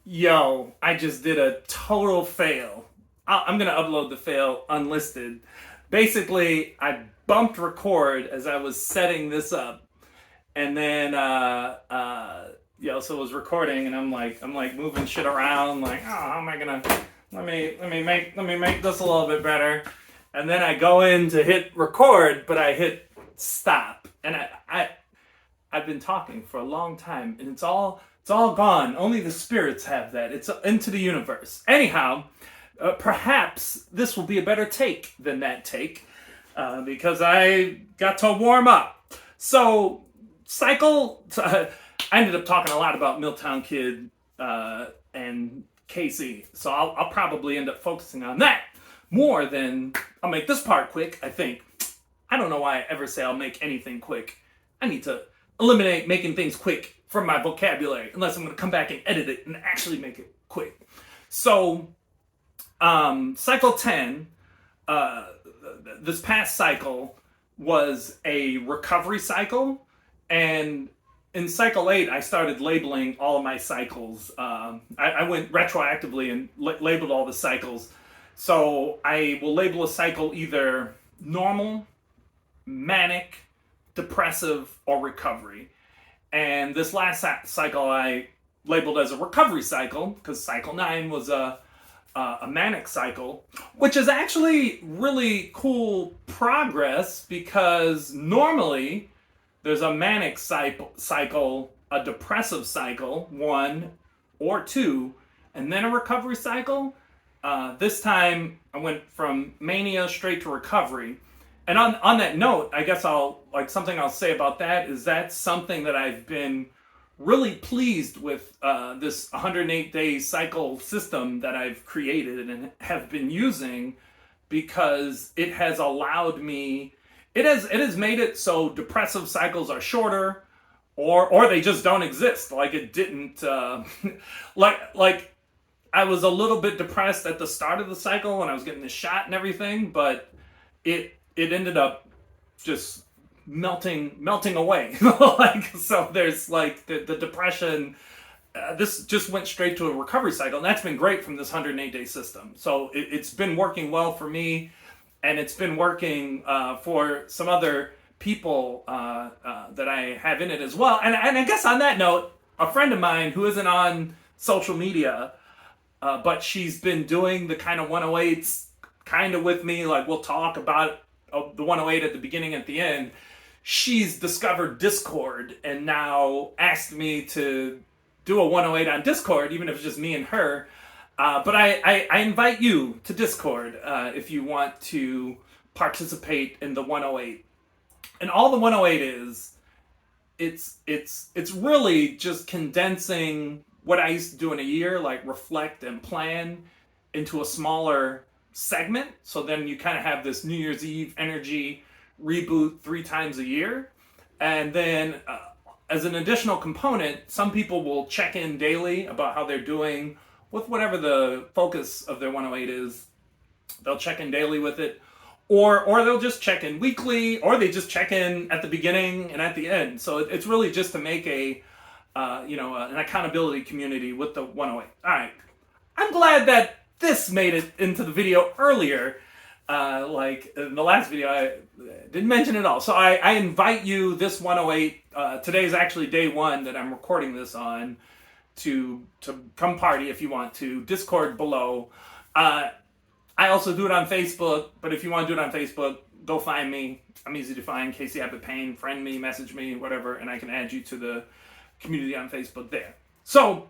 Yo, I just did a total fail. I'm gonna upload the fail unlisted. Basically, I bumped record as I was setting this up, and then so it was recording, and I'm like moving shit around, like, oh, how am I gonna let me make this a little bit better, and then I go in to hit record, but I hit stop, and I've been talking for a long time, and it's all gone. Only the spirits have that. It's into the universe. Anyhow, perhaps this will be a better take than that take, because I got to warm up. So, cycle. I ended up talking a lot about Milltown Kid and KC, so I'll probably end up focusing on that more than I'll make this part quick. I think. I don't know why I ever say I'll make anything quick. I need to eliminate making things quick from my vocabulary, unless I'm going to come back and edit it and actually make it quick. So, cycle 10, this past cycle was a recovery cycle, and in cycle 8, I started labeling all of my cycles. I went retroactively and labeled all the cycles. So I will label a cycle either normal, manic, depressive, or recovery. And this last cycle I labeled as a recovery cycle because cycle 9 was a manic cycle, which is actually really cool progress because normally there's a manic cycle, a depressive cycle, 1 or 2, and then a recovery cycle. This time I went from mania straight to recovery. And on that note, I guess something I'll say about that is that's something that I've been really pleased with, this 108-day cycle system that I've created and have been using, because it has allowed me, it has made it so depressive cycles are shorter, or they just don't exist. Like it didn't, like I was a little bit depressed at the start of the cycle when I was getting the shot and everything, but it ended up just melting away. So there's like the depression. This just went straight to a recovery cycle, and that's been great from this 108-day system. So it's been working well for me, and it's been working for some other people that I have in it as well. And I guess on that note, a friend of mine who isn't on social media, but she's been doing the kind of 108s kind of with me. Like we'll talk about the 108 at the beginning and at the end. She's discovered Discord and now asked me to do a 108 on Discord, even if it's just me and her. But I invite you to Discord if you want to participate in the 108. And all the 108 is, it's really just condensing what I used to do in a year, like reflect and plan, into a smaller segment. So then you kind of have this New Year's Eve energy reboot 3 times a year. And then as an additional component, some people will check in daily about how they're doing with whatever the focus of their 108 is. They'll check in daily with it, or they'll just check in weekly, or they just check in at the beginning and at the end. So it's really just to make an accountability community with the 108. All right, I'm glad that this made it into the video earlier. Like in the last video, I didn't mention it all. So I invite you this 108. Today is actually day 1 that I'm recording this on, to come party if you want to. Discord below. I also do it on Facebook, but if you want to do it on Facebook, go find me. I'm easy to find. Casey Abbott Payne, friend me, message me, whatever, and I can add you to the community on Facebook there. So,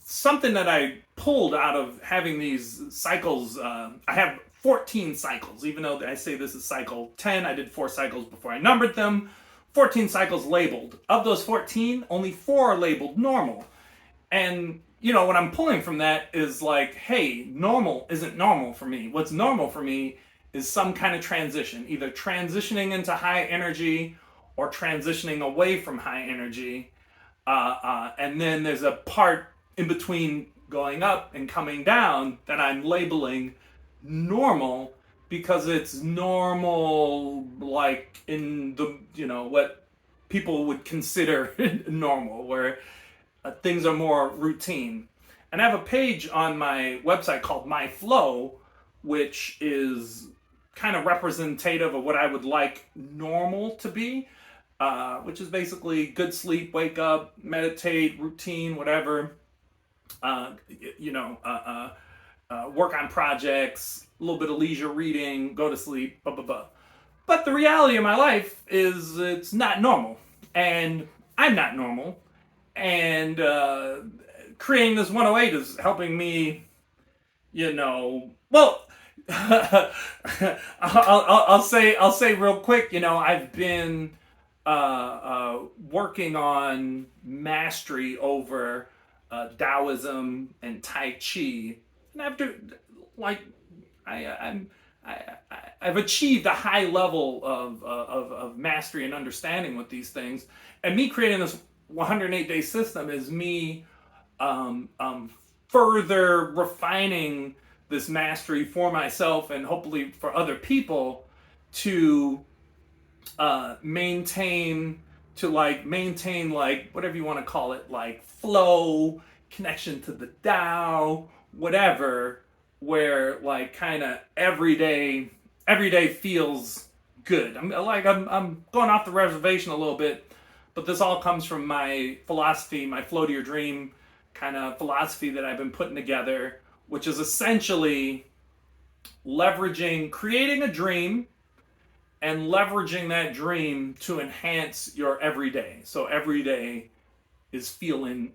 something that I pulled out of having these cycles, I have 14 cycles, even though I say this is cycle 10, I did 4 cycles before I numbered them. 14 cycles labeled. Of those 14, only 4 are labeled normal. And, what I'm pulling from that is like, hey, normal isn't normal for me. What's normal for me is some kind of transition, either transitioning into high energy or transitioning away from high energy. And then there's a part in between going up and coming down that I'm labeling normal, because it's normal like in the, what people would consider normal, where things are more routine. And I have a page on my website called My Flow, which is kind of representative of what I would like normal to be, which is basically good sleep, wake up, meditate, routine, whatever. Uh, you know, work on projects, a little bit of leisure reading, go to sleep, blah blah blah. But the reality of my life is it's not normal, and I'm not normal, and creating this 108 is helping me, well, I'll say real quick, I've been working on mastery over Taoism and Tai Chi, and after, like, I'm I've achieved a high level of mastery and understanding with these things. And me creating this 108-day system is me further refining this mastery for myself and hopefully for other people to maintain like whatever you want to call it, like flow, connection to the Tao, whatever, where like kind of every day feels good. I'm going off the reservation a little bit, but this all comes from my philosophy, my flow to your dream kind of philosophy that I've been putting together, which is essentially creating a dream and leveraging that dream to enhance your everyday. So every day is feeling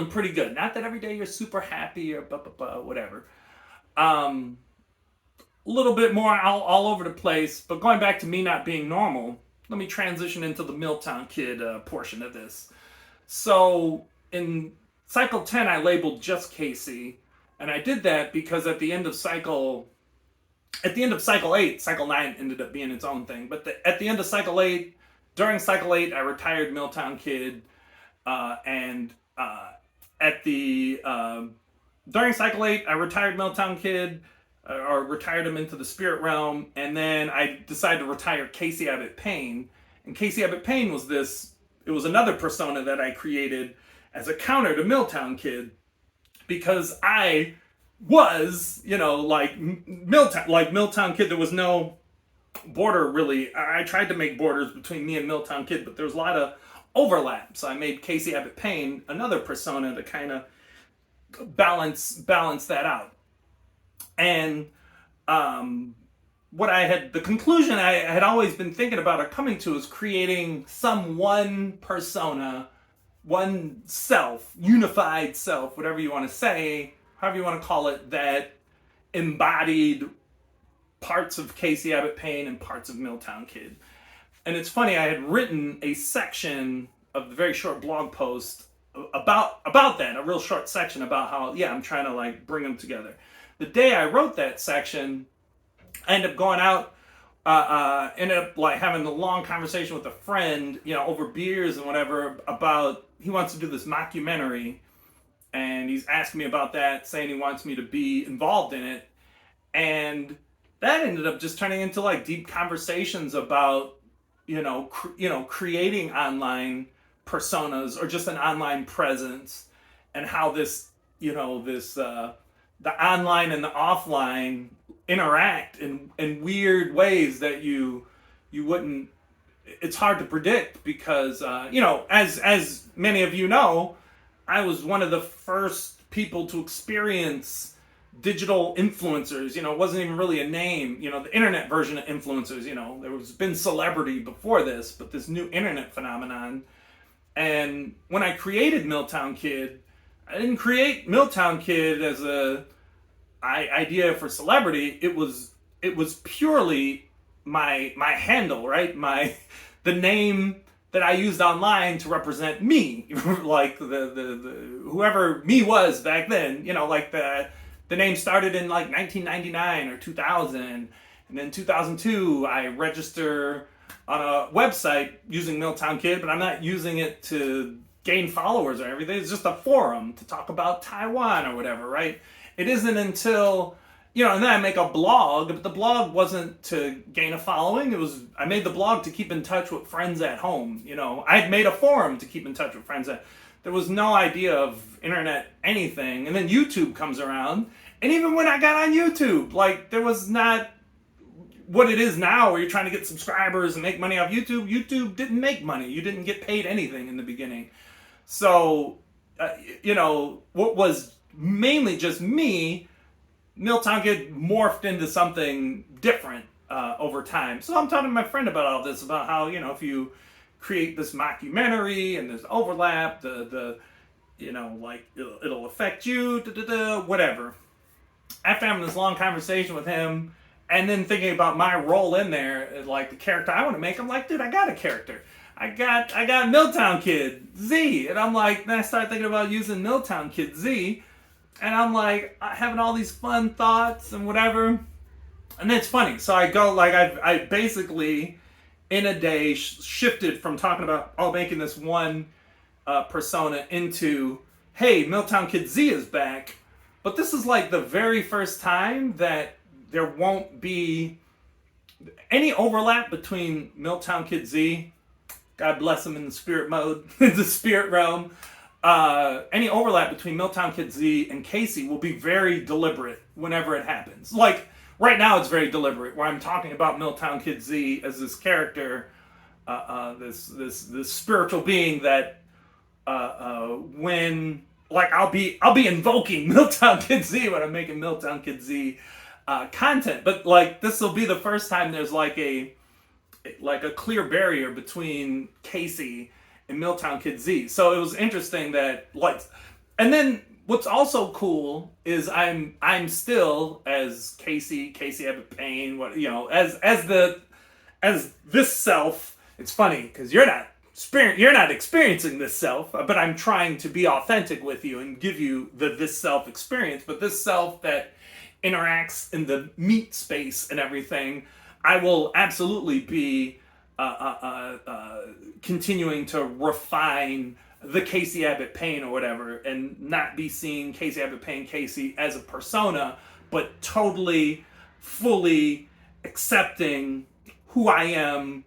pretty good. Not that every day you're super happy or whatever. A little bit more all over the place, but going back to me not being normal, let me transition into the Milltown Kid portion of this. So in cycle 10, I labeled just Casey, and I did that because at the end of cycle 8, cycle 9 ended up being its own thing, but at the end of cycle 8, during cycle 8, I retired Milltown Kid, and during cycle 8, I retired Milltown Kid, or retired him into the spirit realm, and then I decided to retire Casey Abbott Payne. And Casey Abbott Payne was another persona that I created as a counter to Milltown Kid, because I was, like Milltown Kid, there was no border really. I tried to make borders between me and Milltown Kid, but there was a lot of overlap. So I made Casey Abbott Payne another persona to kind of balance that out. And the conclusion I had always been thinking about or coming to is creating some one persona, one self, unified self, whatever you want to say, however you want to call it, that embodied parts of Casey Abbott Payne and parts of Milltown Kid. And it's funny, I had written a section of the very short blog post about that, a real short section about how, I'm trying to like bring them together. The day I wrote that section, I ended up going out, ended up like having a long conversation with a friend, over beers and whatever, about he wants to do this mockumentary, and he's asking me about that, saying he wants me to be involved in it, and that ended up just turning into like deep conversations about, creating online personas or just an online presence, and how this, the online and the offline interact in weird ways that you wouldn't. It's hard to predict because as many of you know, I was one of the first people to experience digital influencers. It wasn't even really a name. The internet version of influencers. There was been celebrity before this, but this new internet phenomenon. And when I created Milltown Kid, I didn't create Milltown Kid as a idea for celebrity. It was purely my handle, right? The name that I used online to represent me, like the whoever me was back then. Like the name started in like 1999 or 2000, and then 2002 I register on a website using Milltown Kid, but I'm not using it to gain followers or everything. It's just a forum to talk about Taiwan or whatever, right? It isn't until, and then I make a blog, but the blog wasn't to gain a following. I made the blog to keep in touch with friends at home. I'd made a forum to keep in touch with friends. There was no idea of internet anything. And then YouTube comes around. And even when I got on YouTube, like, there was not what it is now where you're trying to get subscribers and make money off YouTube. YouTube didn't make money. You didn't get paid anything in the beginning. So, what was mainly just me, Milltown Kid morphed into something different over time. So I'm talking to my friend about all this, about how, if you create this mockumentary and there's overlap, it'll affect you, whatever. After having this long conversation with him, and then thinking about my role in there, like the character I want to make, I'm like, dude, I got a character. I got Milltown Kid Z, and I'm like, then I started thinking about using Milltown Kid Z, and I'm like having all these fun thoughts and whatever, and it's funny. So I go like I basically in a day shifted from talking about making this one persona into, hey, Milltown Kid Z is back, but this is like the very first time that there won't be any overlap between Milltown Kid Z, God bless him in the spirit mode, in the spirit realm. Any overlap between Milltown Kid Z and Casey will be very deliberate whenever it happens. Like, right now it's very deliberate, where I'm talking about Milltown Kid Z as this character, this spiritual being that when, like, I'll be invoking Milltown Kid Z when I'm making Milltown Kid Z content. But, like, this will be the first time there's like a clear barrier between Casey and Milltown Kid Z. So it was interesting that, like, and then what's also cool is I'm still as Casey Abbott Payne, as this self. It's funny because you're not experiencing this self, but I'm trying to be authentic with you and give you this self experience. But this self that interacts in the meat space and everything, I will absolutely be continuing to refine the Casey Abbott Payne or whatever, and not be seeing Casey Abbott Payne Casey as a persona, but totally, fully accepting who I am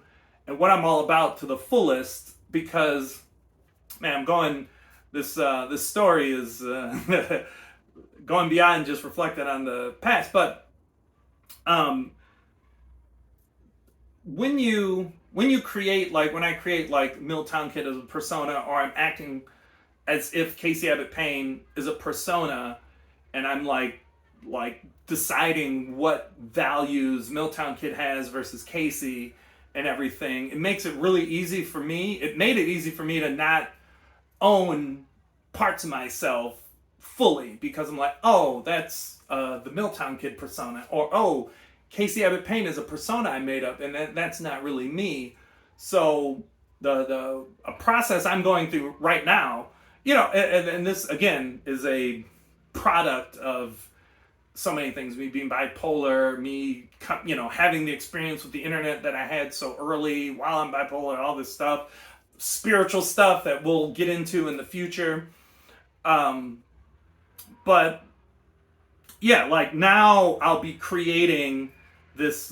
and what I'm all about to the fullest. Because, man, I'm going. This story is going beyond just reflecting on the past, but when you create, like, when I create like Milltown Kid as a persona, or I'm acting as if Casey Abbott Payne is a persona, and I'm like deciding what values Milltown Kid has versus Casey and everything, it makes it really easy for me. It made it easy for me to not own parts of myself fully, because I'm like, oh, that's the Milltown Kid persona, or oh, Casey Abbott Payne is a persona I made up, and that's not really me. So a process I'm going through right now, and this again is a product of so many things. Me being bipolar, me having the experience with the internet that I had so early while I'm bipolar, all this stuff, spiritual stuff that we'll get into in the future. But yeah, like, now I'll be creating this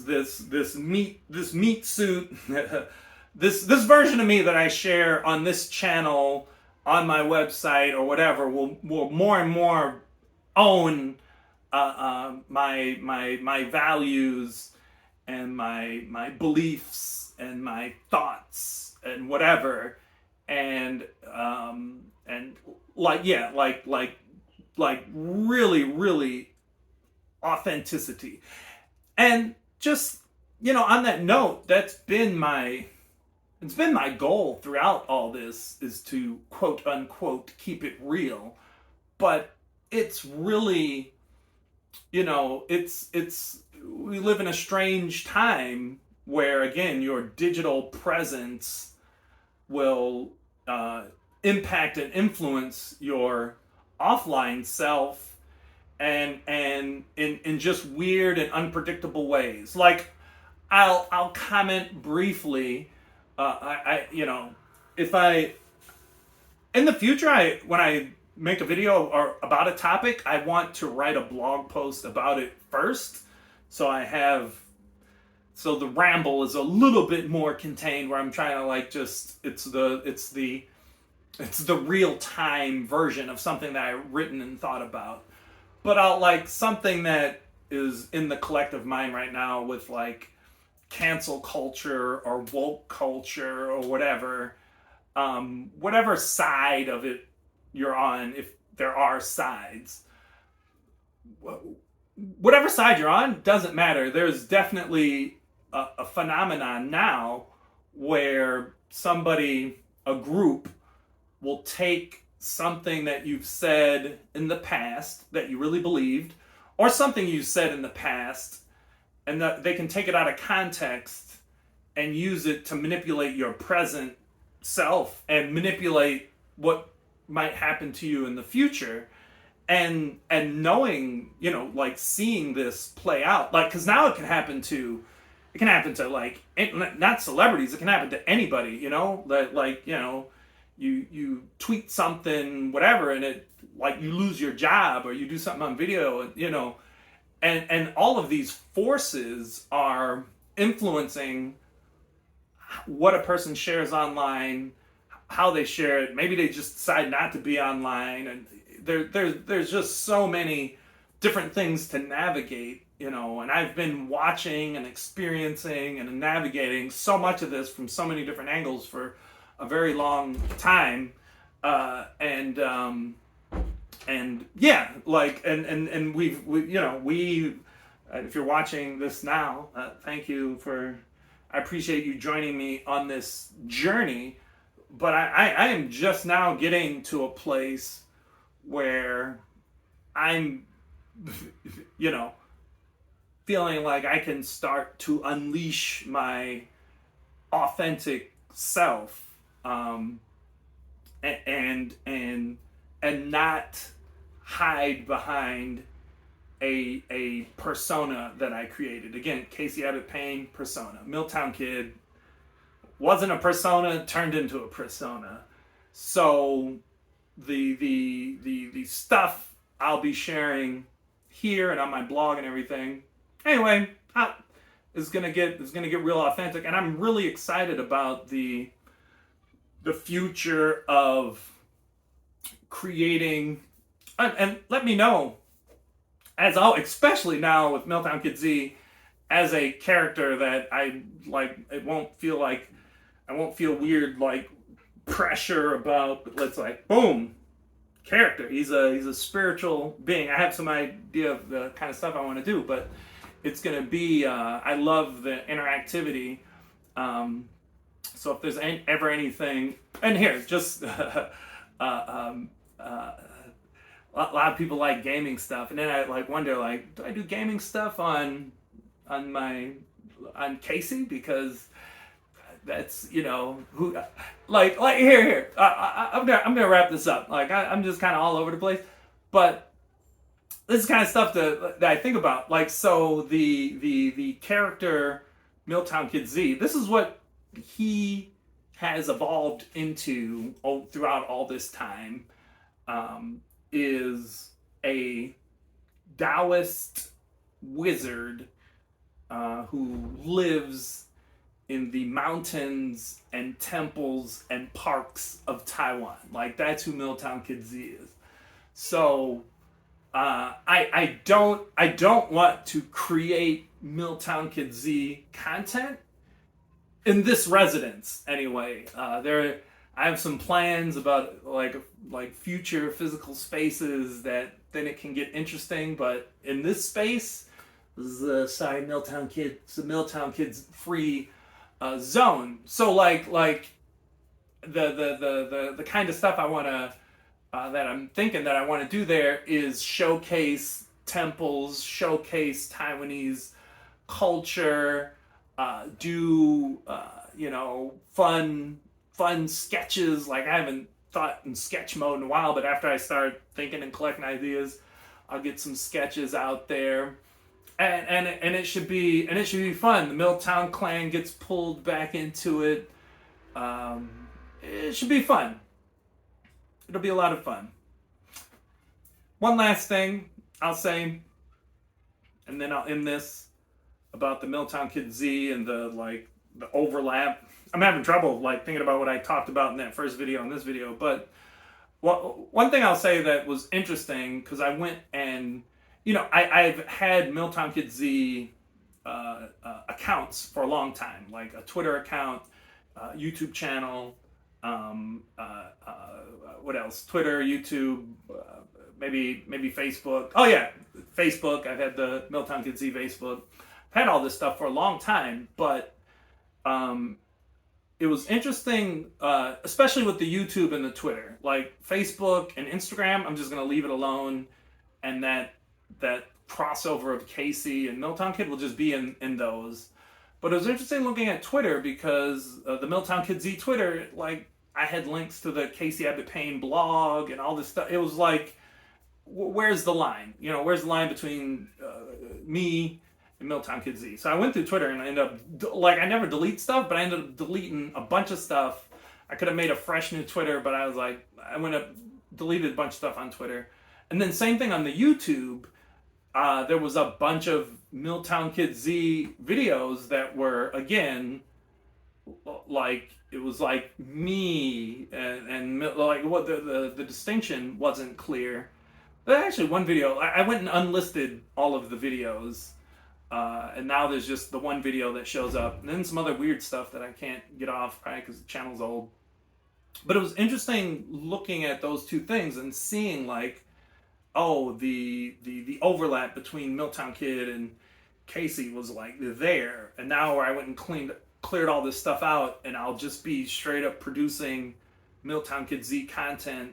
meat suit, this version of me that I share on this channel, on my website or whatever, will more and more own my values and my beliefs and my thoughts and whatever, and really, really authenticity. And just, on that note, it's been my goal throughout all this, is to quote unquote keep it real. But it's really, it's we live in a strange time where, again, your digital presence will impact and influence your offline self, and in just weird and unpredictable ways. Like, I'll comment briefly. If I in the future, when I make a video or about a topic, I want to write a blog post about it first. So so the ramble is a little bit more contained, where I'm trying to like just it's the real time version of something that I've written and thought about. But I'll like something that is in the collective mind right now with like cancel culture or woke culture or whatever, whatever side of it you're on, if there are sides, whatever side you're on doesn't matter. There's definitely a phenomenon now where a group will take something that you've said in the past that you really believed, or something you said in the past, and that they can take it out of context and use it to manipulate your present self and manipulate what might happen to you in the future. And knowing, like seeing this play out, like, because now it can happen to like, not celebrities, it can happen to anybody, that like, you tweet something, whatever, and it like you lose your job, or you do something on video, and all of these forces are influencing what a person shares online, how they share it. Maybe they just decide not to be online, and there's just so many different things to navigate, and I've been watching and experiencing and navigating so much of this from so many different angles for a very long time, and yeah, like, and we if you're watching this now, thank you I appreciate you joining me on this journey. But I am just now getting to a place where I'm, feeling like I can start to unleash my authentic self, and not hide behind a persona that I created. Again, Casey Abbott Payne persona. Milltown Kid wasn't a persona, turned into a persona. So the stuff I'll be sharing here and on my blog and everything, anyway, is gonna get real authentic, and I'm really excited about the future of creating. And let me know, especially now with Milltown Kid Z as a character, that I like. I won't feel weird like pressure about. But let's like boom, character. He's a spiritual being. I have some idea of the kind of stuff I want to do, but it's gonna be. I love the interactivity. So if there's ever anything, and here just a lot of people like gaming stuff, and then I like wonder, like, do I do gaming stuff on Casey, because that's who, like here I'm gonna wrap this up. Like I'm just kind of all over the place, but this is kind of stuff that I think about. Like, so the character Milltown Kid Z, this is what he has evolved into throughout all this time, is a Taoist wizard who lives in the mountains and temples and parks of Taiwan. Like, that's who Milltown Kid Z is. So I don't want to create Milltown Kid Z content in this residence anyway. I have some plans about like future physical spaces that then it can get interesting, but in this space, sorry, Milltown Kid, it's a Milltown Kids free zone. So like the kind of stuff I want to that I'm thinking that I want to do there is showcase temples, showcase Taiwanese culture, do fun sketches. Like, I haven't thought in sketch mode in a while, but after I start thinking and collecting ideas, I'll get some sketches out there, and it should be fun. The Milltown clan gets pulled back into it. It should be fun. It'll be a lot of fun. One last thing I'll say, and then I'll end this about the mtkZ and the overlap. I'm having trouble like thinking about what I talked about in that first video and this video, but one thing I'll say that was interesting because I went and I've had mtkZ accounts for a long time, like a Twitter account, YouTube channel, what else? Twitter, YouTube, maybe Facebook. Oh yeah, Facebook. I've had the mtkZ Facebook. I've had all this stuff for a long time, but um, it was interesting, especially with the YouTube and the Twitter, like Facebook and Instagram. I'm just gonna leave it alone, and that crossover of Casey and Milltown Kid will just be in those. But it was interesting looking at Twitter because the Milltown Kid Z Twitter, like I had links to the Casey Abbott Payne blog and all this stuff. It was like, where's the line? Where's the line between me and Milltown Kid Z? So I went through Twitter and I ended up, like, I never delete stuff, but I ended up deleting a bunch of stuff. I could have made a fresh new Twitter, but I was like, I went up, deleted a bunch of stuff on Twitter. And then same thing on the YouTube. There was a bunch of Milltown Kid Z videos that were, again, like, it was like me and like what the distinction wasn't clear. But actually, one video, I went and unlisted all of the videos, and now there's just the one video that shows up, and then some other weird stuff that I can't get off, right, because the channel's old. But it was interesting looking at those two things and seeing like, oh, the overlap between Milltown Kid and Casey was like there, and now where I went and cleared all this stuff out, and I'll just be straight up producing Milltown Kid Z content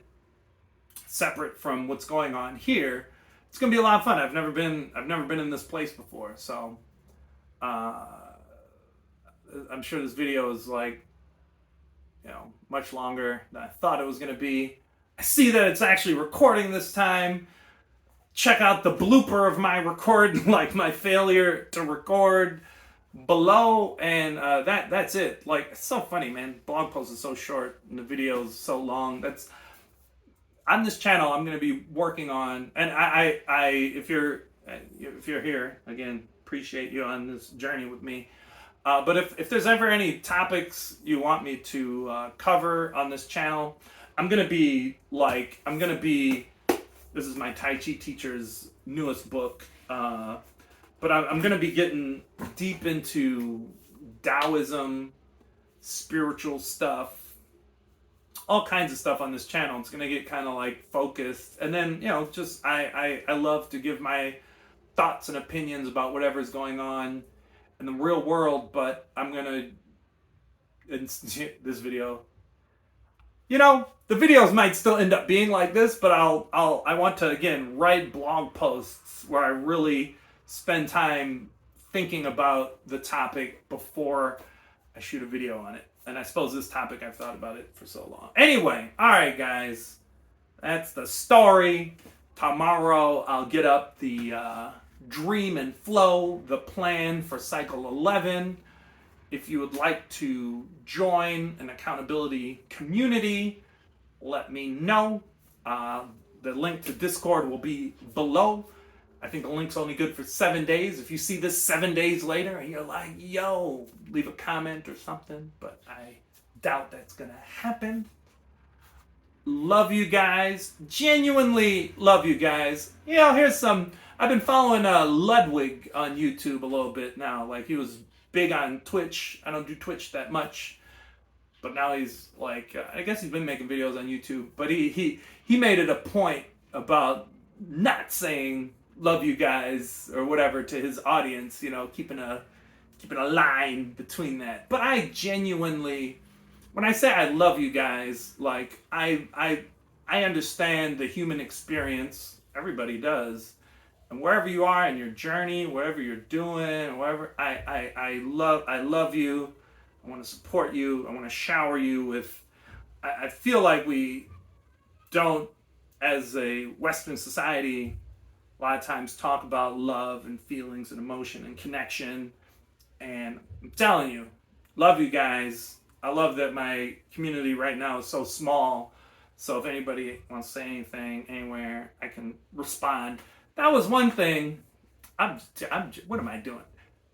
separate from what's going on here. It's gonna be a lot of fun. I've never been in this place before, so I'm sure this video is like, much longer than I thought it was gonna be. I see that it's actually recording this time. Check out the blooper of my record, like my failure to record below, and that's it. Like, it's so funny, man. Blog post is so short and the video is so long. That's on this channel. I'm going to be working on, and I if you're here again, appreciate you on this journey with me. But if there's ever any topics you want me to cover on this channel, I'm gonna be. This is my Tai Chi teacher's newest book, but I'm gonna be getting deep into Taoism, spiritual stuff, all kinds of stuff on this channel. It's gonna get kind of like focused, and then just I love to give my thoughts and opinions about whatever's going on in the real world. But I'm gonna, in this video, the videos might still end up being like this, but I want to again write blog posts where I really spend time thinking about the topic before I shoot a video on it. And I suppose this topic, I've thought about it for so long. Anyway, all right, guys, that's the story. Tomorrow I'll get up the Dream and Flow, the plan for cycle 11. If you would like to join an accountability community, let me know. The link to Discord will be below. I think the link's only good for 7 days. If you see this 7 days later and you're like, yo, leave a comment or something, but I doubt that's going to happen. Love you guys. Genuinely love you guys. Here's some. I've been following Ludwig on YouTube a little bit now. Like, he was big on Twitch. I don't do Twitch that much, but now he's like, I guess he's been making videos on YouTube, but he made it a point about not saying love you guys or whatever to his audience, keeping a line between that. But I genuinely, when I say I love you guys, like I understand the human experience. Everybody does. And wherever you are in your journey, wherever you're doing, wherever, I love you. I want to support you. I want to shower you with. I feel like we don't, as a Western society, a lot of times talk about love and feelings and emotion and connection. And I'm telling you, love you guys. I love that my community right now is so small So if anybody wants to say anything anywhere, I can respond. That was one thing. What am I doing?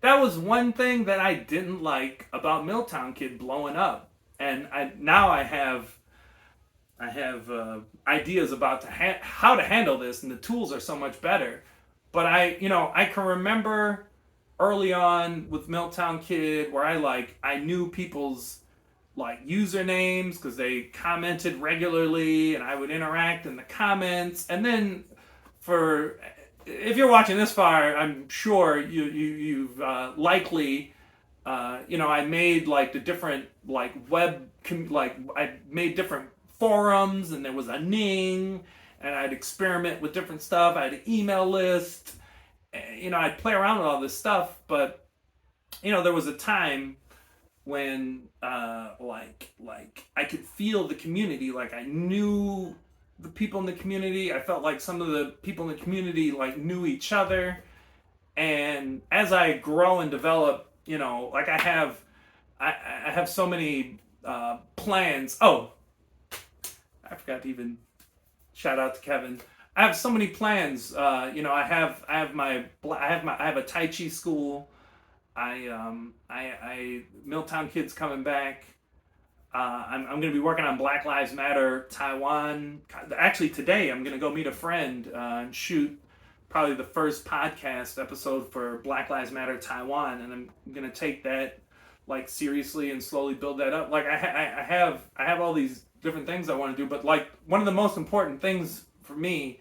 That was one thing that I didn't like about Milltown Kid blowing up, and I have ideas about how to handle this, and the tools are so much better. But I can remember early on with Milltown Kid where I knew people's like usernames because they commented regularly, and I would interact in the comments. And then for if you're watching this far, I'm sure you've likely I made like the different like like I made different forums, and there was a Ning, and I'd experiment with different stuff. I had an email list. I'd play around with all this stuff, but there was a time when like I could feel the community, like I knew the people in the community. I felt like some of the people in the community like knew each other. And as I grow and develop, like I have so many plans. Oh, I forgot to even shout out to Kevin. I have so many plans. I have a Tai Chi school. Milltown Kid's coming back. I'm going to be working on Black Lives Matter Taiwan. Actually, today I'm going to go meet a friend and shoot probably the first podcast episode for Black Lives Matter Taiwan, and I'm going to take that like seriously and slowly build that up. Like I have all these different things I want to do, but like one of the most important things for me,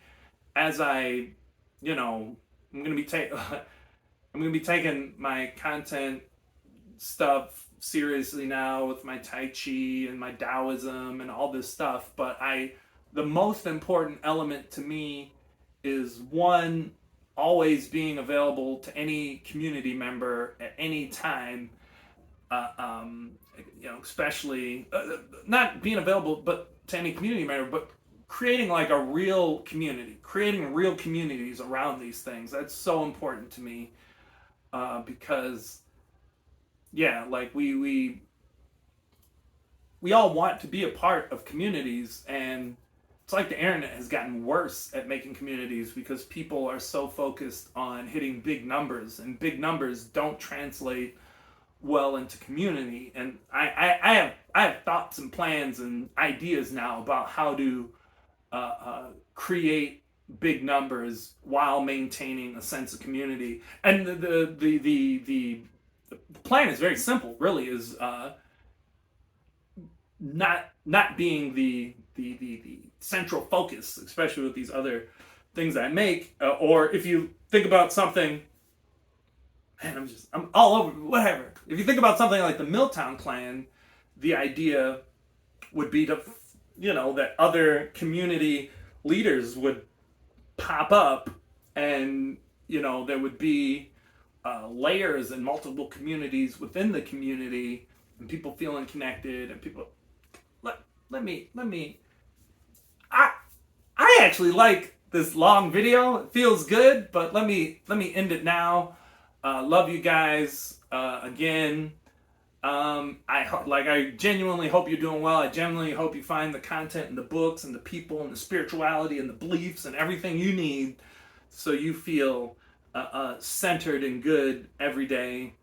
as I'm going to be I'm going to be taking my content stuff seriously now with my Tai Chi and my Taoism and all this stuff. But the most important element to me is one, always being available to any community member at any time. Especially not being available, but to any community member, but creating like a real community, creating real communities around these things. That's so important to me. Because like we all want to be a part of communities, and it's like the internet has gotten worse at making communities because people are so focused on hitting big numbers, and big numbers don't translate well into community. And I have thoughts and plans and ideas now about how to create big numbers while maintaining a sense of community. And the plan is very simple. Really, is not being the central focus, especially with these other things I make. Or if you think about something, man, I'm all over whatever. If you think about something like the Milltown Clan, the idea would be to that other community leaders would pop up, and there would be layers and multiple communities within the community, and people feeling connected, and people let me I actually like this long video. It feels good, but let me end it now. Love you guys again. I genuinely hope you're doing well. I genuinely hope you find the content and the books and the people and the spirituality and the beliefs and everything you need, so you feel centered and good every day.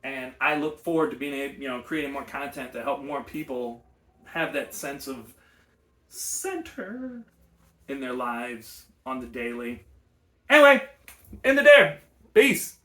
And I look forward to being able, creating more content to help more people have that sense of center in their lives on the daily. Anyway, end it there. Peace.